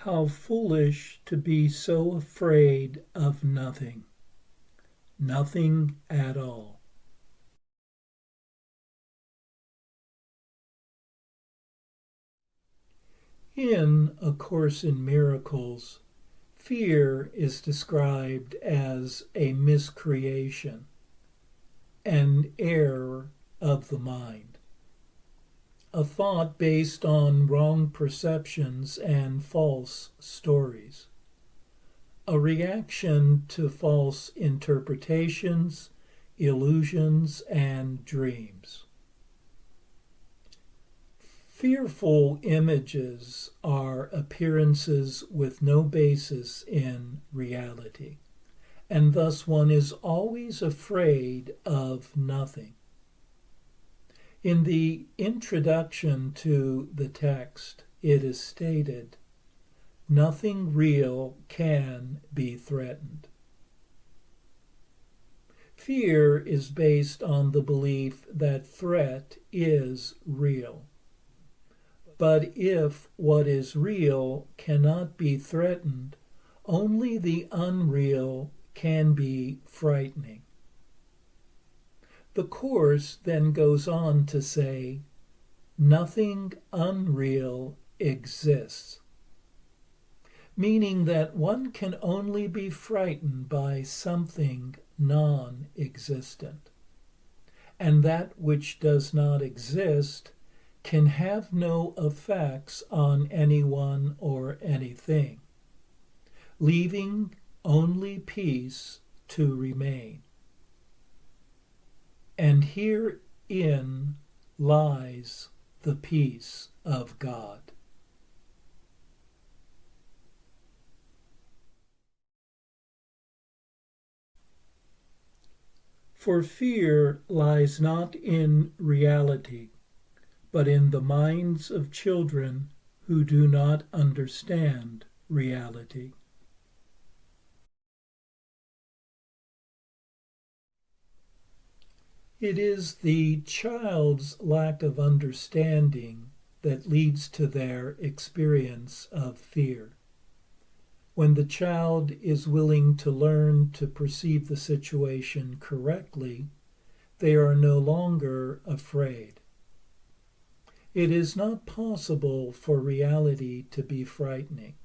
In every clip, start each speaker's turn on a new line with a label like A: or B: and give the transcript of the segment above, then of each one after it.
A: How foolish to be so afraid of nothing, nothing at all. In A Course in Miracles, fear is described as a miscreation, an error of the mind, a thought based on wrong perceptions and false stories, a reaction to false interpretations, illusions, and dreams. Fearful images are appearances with no basis in reality, and thus one is always afraid of nothing. In the introduction to the text, it is stated, "Nothing real can be threatened." Fear is based on the belief that threat is real. But if what is real cannot be threatened, only the unreal can be frightening. The Course then goes on to say, nothing unreal exists, meaning that one can only be frightened by something non-existent, and that which does not exist can have no effects on anyone or anything, leaving only peace to remain. And herein lies the peace of God. For fear lies not in reality, but in the minds of children who do not understand reality. It is the child's lack of understanding that leads to their experience of fear. When the child is willing to learn to perceive the situation correctly, they are no longer afraid. It is not possible for reality to be frightening,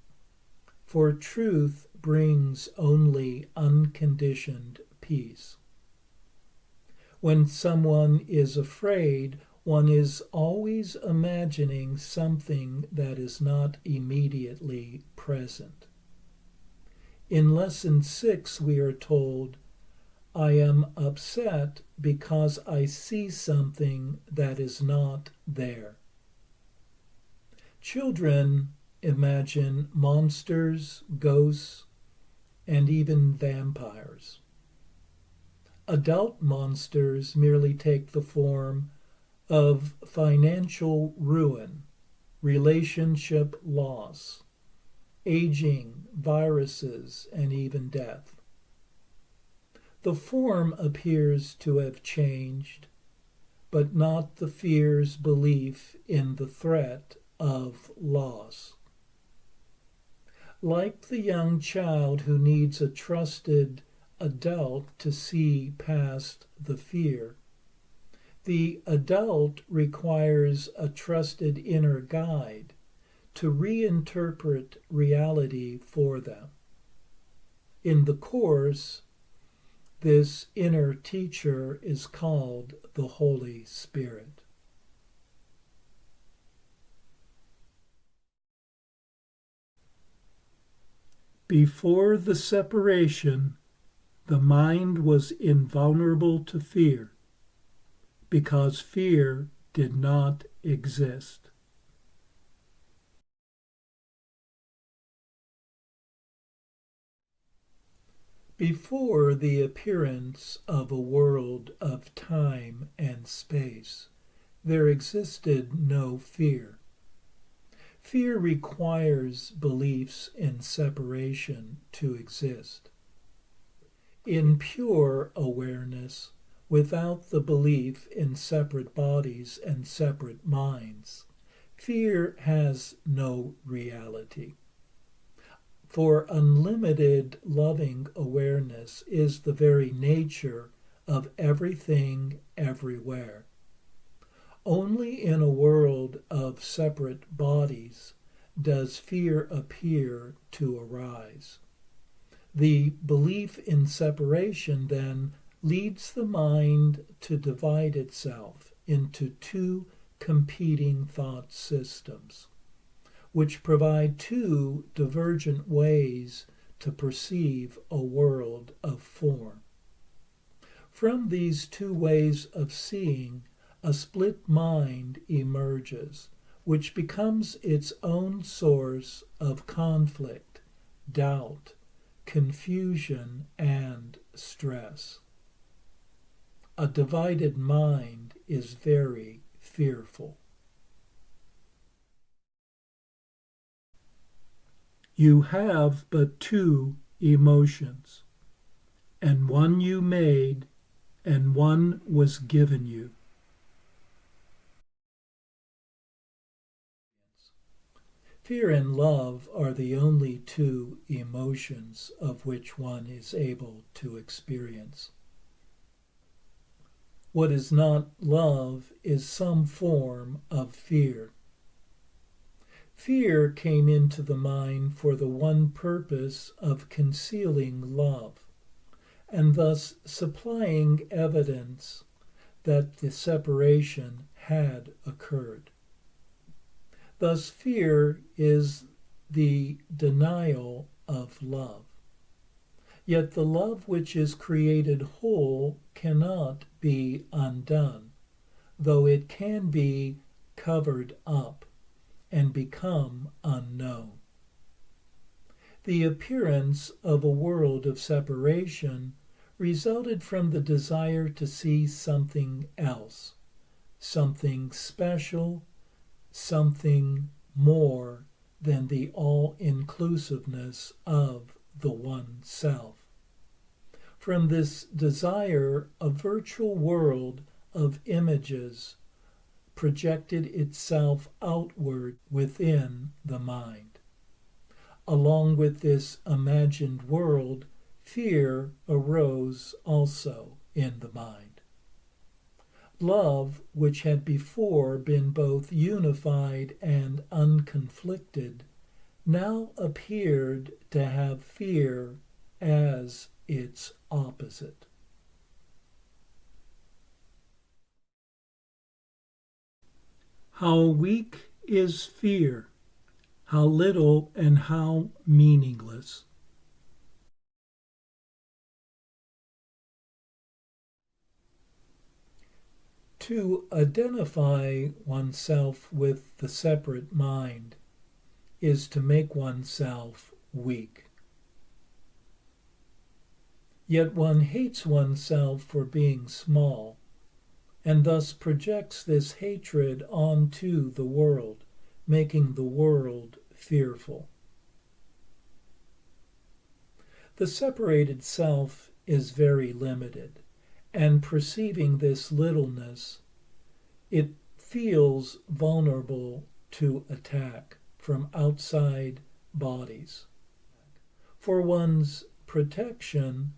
A: for truth brings only unconditioned peace. When someone is afraid, one is always imagining something that is not immediately present. In Lesson 6, we are told, "I am upset because I see something that is not there." Children imagine monsters, ghosts, and even vampires. Adult monsters merely take the form of financial ruin, relationship loss, aging, viruses, and even death. The form appears to have changed, but not the fear's belief in the threat of loss. Like the young child who needs a trusted adult to see past the fear, the adult requires a trusted inner guide to reinterpret reality for them. In the Course, this inner teacher is called the Holy Spirit. Before the separation, the mind was invulnerable to fear, because fear did not exist. Before the appearance of a world of time and space, there existed no fear. Fear requires beliefs in separation to exist. In pure awareness, without the belief in separate bodies and separate minds, fear has no reality. For unlimited loving awareness is the very nature of everything everywhere. Only in a world of separate bodies does fear appear to arise. The belief in separation then leads the mind to divide itself into two competing thought systems, which provide two divergent ways to perceive a world of form. From these two ways of seeing, a split mind emerges, which becomes its own source of conflict, doubt, confusion, and stress. A divided mind is very fearful. You have but two emotions, and one you made, and one was given you. Fear and love are the only two emotions of which one is able to experience. What is not love is some form of fear. Fear came into the mind for the one purpose of concealing love, and thus supplying evidence that the separation had occurred. Thus, fear is the denial of love. Yet the love which is created whole cannot be undone, though it can be covered up and become unknown. The appearance of a world of separation resulted from the desire to see something else, something special, something more than the all-inclusiveness of the one self. From this desire, a virtual world of images projected itself outward within the mind. Along with this imagined world, fear arose also in the mind. Love, which had before been both unified and unconflicted, now appeared to have fear as its opposite. How weak is fear, how little and how meaningless. To identify oneself with the separate mind is to make oneself weak. Yet one hates oneself for being small, and thus projects this hatred onto the world, making the world fearful. The separated self is very limited, and perceiving this littleness, it feels vulnerable to attack from outside bodies. For one's protection,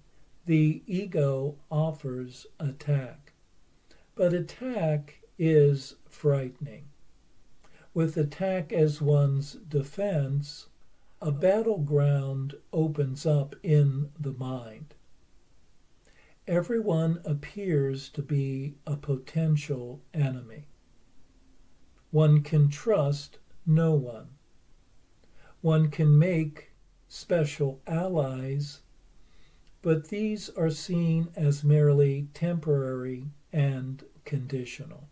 A: the ego offers attack. But attack is frightening. With attack as one's defense, a battleground opens up in the mind. Everyone appears to be a potential enemy. One can trust no one. One can make special allies, but these are seen as merely temporary and conditional.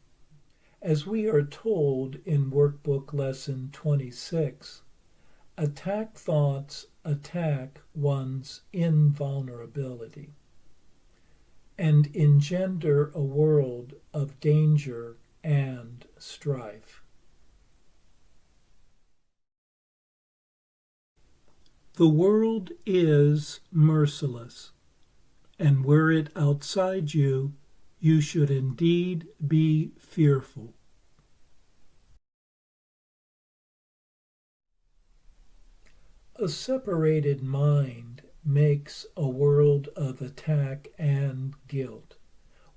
A: As we are told in Workbook Lesson 26, attack thoughts attack one's invulnerability and engender a world of danger and strife. The world is merciless, and were it outside you, you should indeed be fearful. A separated mind makes a world of attack and guilt,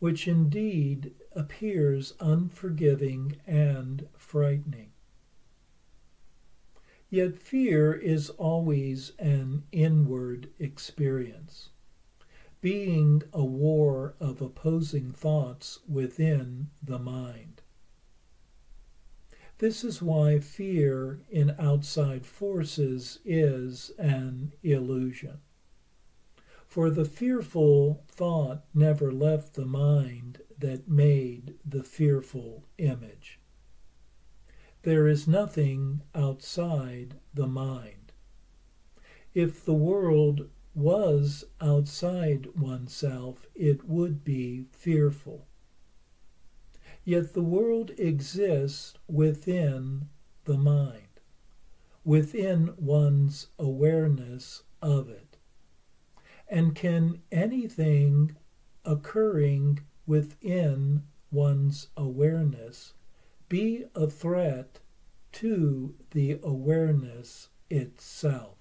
A: which indeed appears unforgiving and frightening. Yet fear is always an inward experience, being a war of opposing thoughts within the mind. This is why fear in outside forces is an illusion. For the fearful thought never left the mind that made the fearful image. There is nothing outside the mind. If the world was outside oneself, it would be fearful. Yet the world exists within the mind, within one's awareness of it. And can anything occurring within one's awareness be a threat to the awareness itself?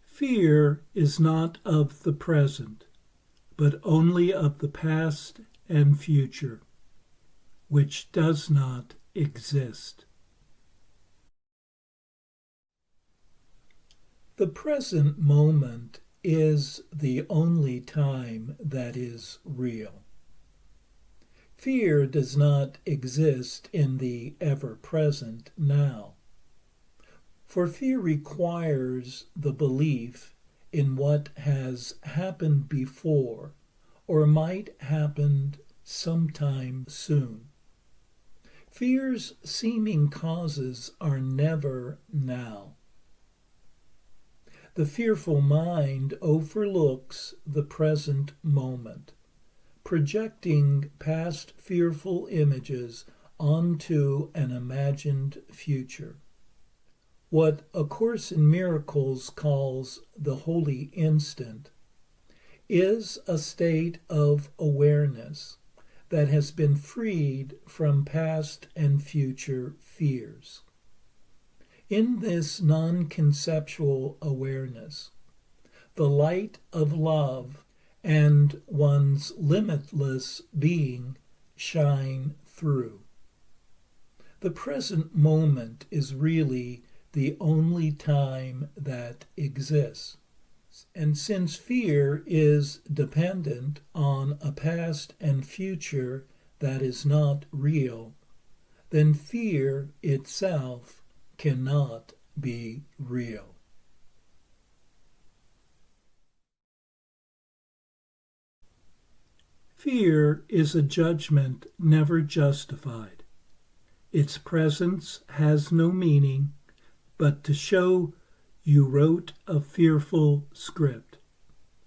A: Fear is not of the present, but only of the past and future, which does not exist. The present moment is the only time that is real. Fear does not exist in the ever-present now. For fear requires the belief in what has happened before or might happen sometime soon. Fear's seeming causes are never now. The fearful mind overlooks the present moment, projecting past fearful images onto an imagined future. What A Course in Miracles calls the holy instant is a state of awareness that has been freed from past and future fears. In this non-conceptual awareness, the light of love and one's limitless being shine through. The present moment is really the only time that exists. And since fear is dependent on a past and future that is not real, then fear itself cannot be real. Fear is a judgment never justified. Its presence has no meaning but to show you wrote a fearful script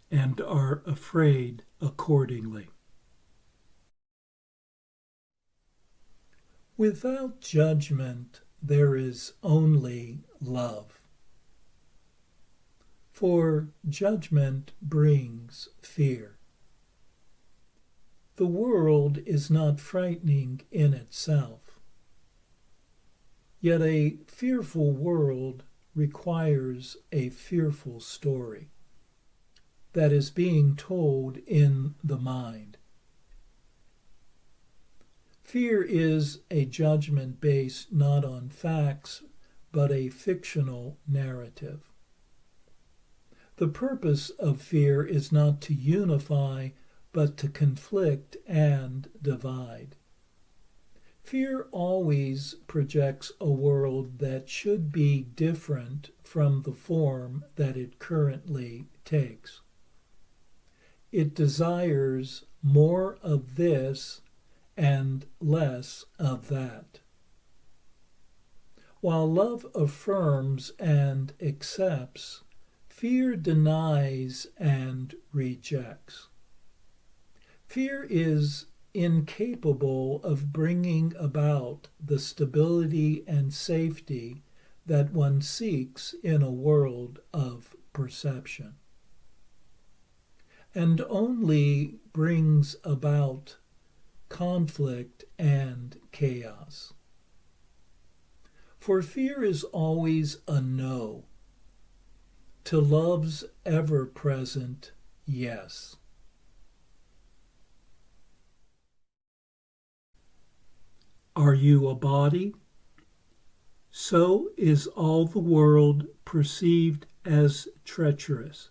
A: and are afraid accordingly. Without judgment, there is only love. For judgment brings fear. The world is not frightening in itself. Yet a fearful world requires a fearful story that is being told in the mind. Fear is a judgment based not on facts, but a fictional narrative. The purpose of fear is not to unify, but to conflict and divide. Fear always projects a world that should be different from the form that it currently takes. It desires more of this and less of that. While love affirms and accepts, fear denies and rejects. Fear is incapable of bringing about the stability and safety that one seeks in a world of perception, and only brings about conflict and chaos. For fear is always a no to love's ever-present yes. Are you a body? So is all the world perceived as treacherous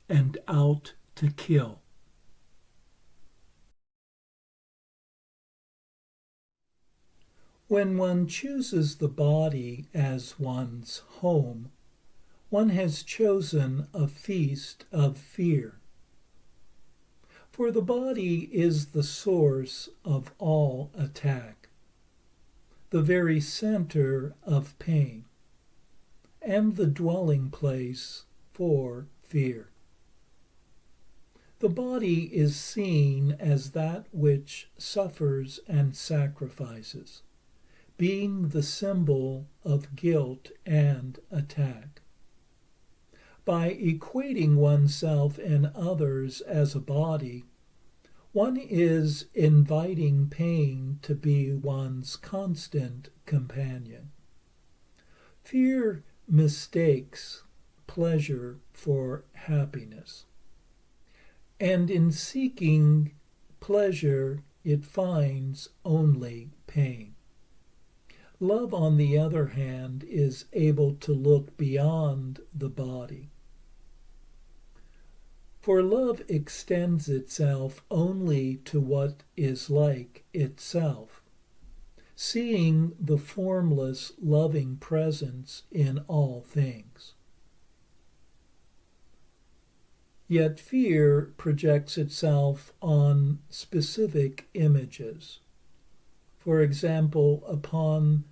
A: and out to kill. When one chooses the body as one's home, one has chosen a feast of fear. For the body is the source of all attack, the very center of pain, and the dwelling place for fear. The body is seen as that which suffers and sacrifices, being the symbol of guilt and attack. By equating oneself and others as a body, one is inviting pain to be one's constant companion. Fear mistakes pleasure for happiness, and in seeking pleasure it finds only pain. Love, on the other hand, is able to look beyond the body. For love extends itself only to what is like itself, seeing the formless, loving presence in all things. Yet fear projects itself on specific images. For example, upon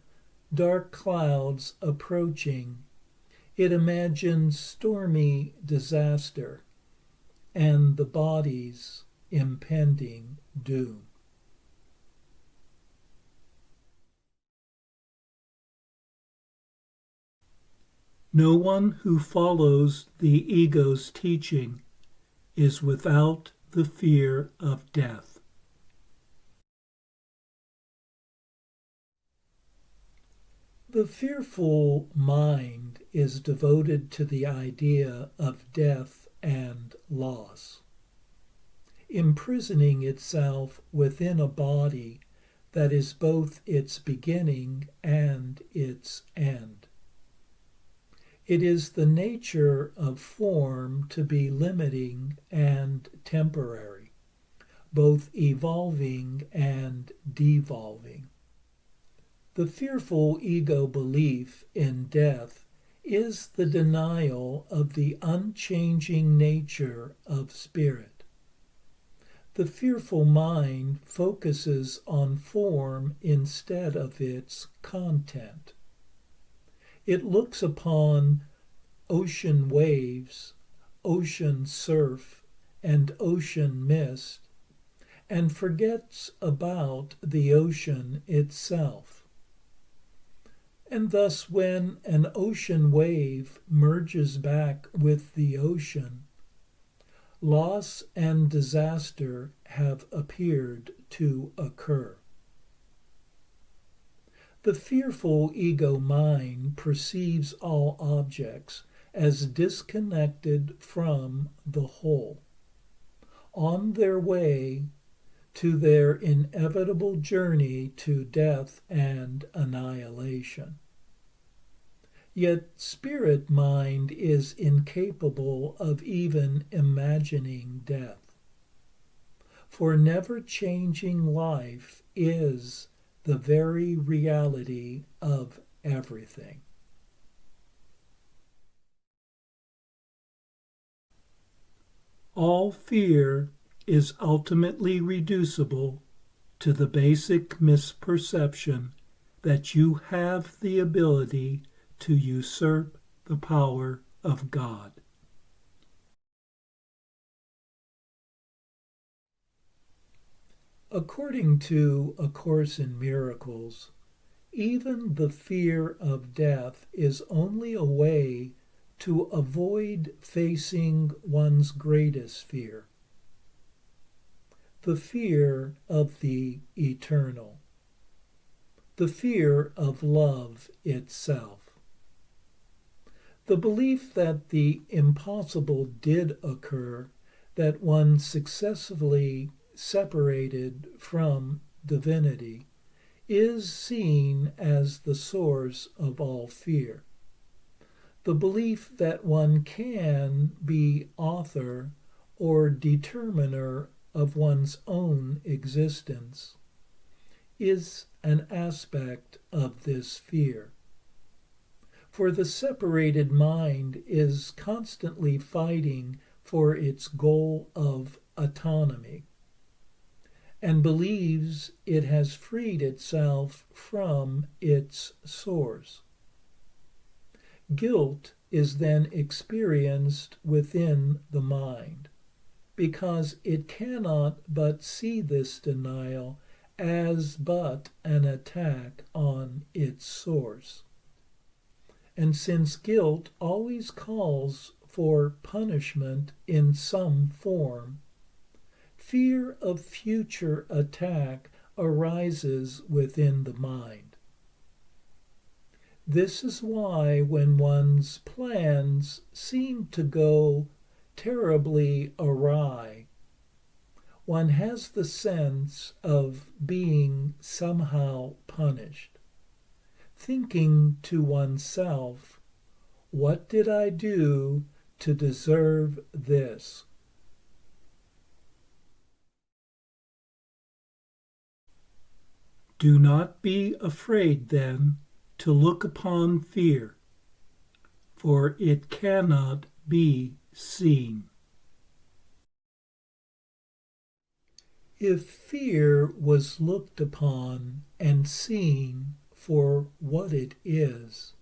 A: dark clouds approaching, it imagines stormy disaster and the body's impending doom. No one who follows the ego's teaching is without the fear of death. The fearful mind is devoted to the idea of death and loss, imprisoning itself within a body that is both its beginning and its end. It is the nature of form to be limiting and temporary, both evolving and devolving. The fearful ego belief in death is the denial of the unchanging nature of spirit. The fearful mind focuses on form instead of its content. It looks upon ocean waves, ocean surf, and ocean mist, and forgets about the ocean itself. And thus when an ocean wave merges back with the ocean, loss and disaster have appeared to occur. The fearful ego mind perceives all objects as disconnected from the whole, on their way to their inevitable journey to death and annihilation. Yet spirit mind is incapable of even imagining death, for never-changing life is the very reality of everything. All fear is ultimately reducible to the basic misperception that you have the ability to usurp the power of God. According to A Course in Miracles, even the fear of death is only a way to avoid facing one's greatest fear. the fear of the eternal, the fear of love itself. The belief that the impossible did occur, that one successfully separated from divinity, is seen as the source of all fear. The belief that one can be author or determiner of one's own existence is an aspect of this fear. For the separated mind is constantly fighting for its goal of autonomy and believes it has freed itself from its source. Guilt is then experienced within the mind because it cannot but see this denial as but an attack on its source. And since guilt always calls for punishment in some form, fear of future attack arises within the mind. This is why when one's plans seem to go terribly awry, one has the sense of being somehow punished, thinking to oneself, "What did I do to deserve this?" Do not be afraid, then, to look upon fear, for it cannot be seen. If fear was looked upon and seen for what it is,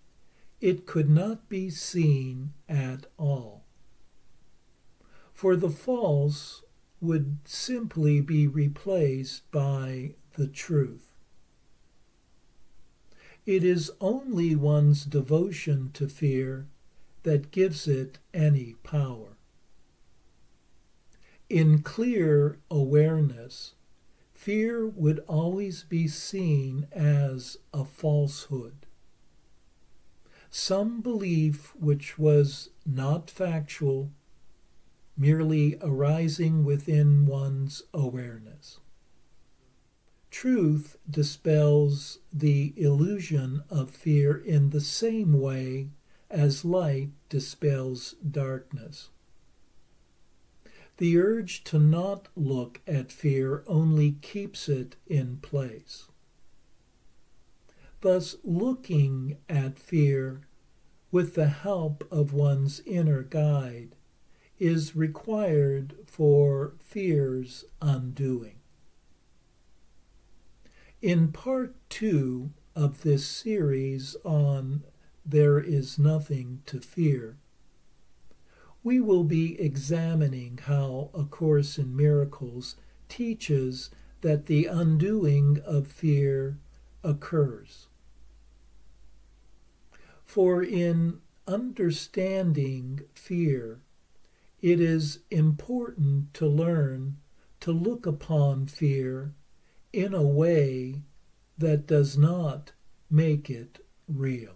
A: it could not be seen at all. For the false would simply be replaced by the truth. It is only one's devotion to fear that gives it any power. In clear awareness, fear would always be seen as a falsehood, some belief which was not factual, merely arising within one's awareness. Truth dispels the illusion of fear in the same way as light dispels darkness. The urge to not look at fear only keeps it in place. Thus, looking at fear with the help of one's inner guide is required for fear's undoing. In part 2 of this series on There is Nothing to Fear, we will be examining how A Course in Miracles teaches that the undoing of fear occurs. For in understanding fear, it is important to learn to look upon fear in a way that does not make it real.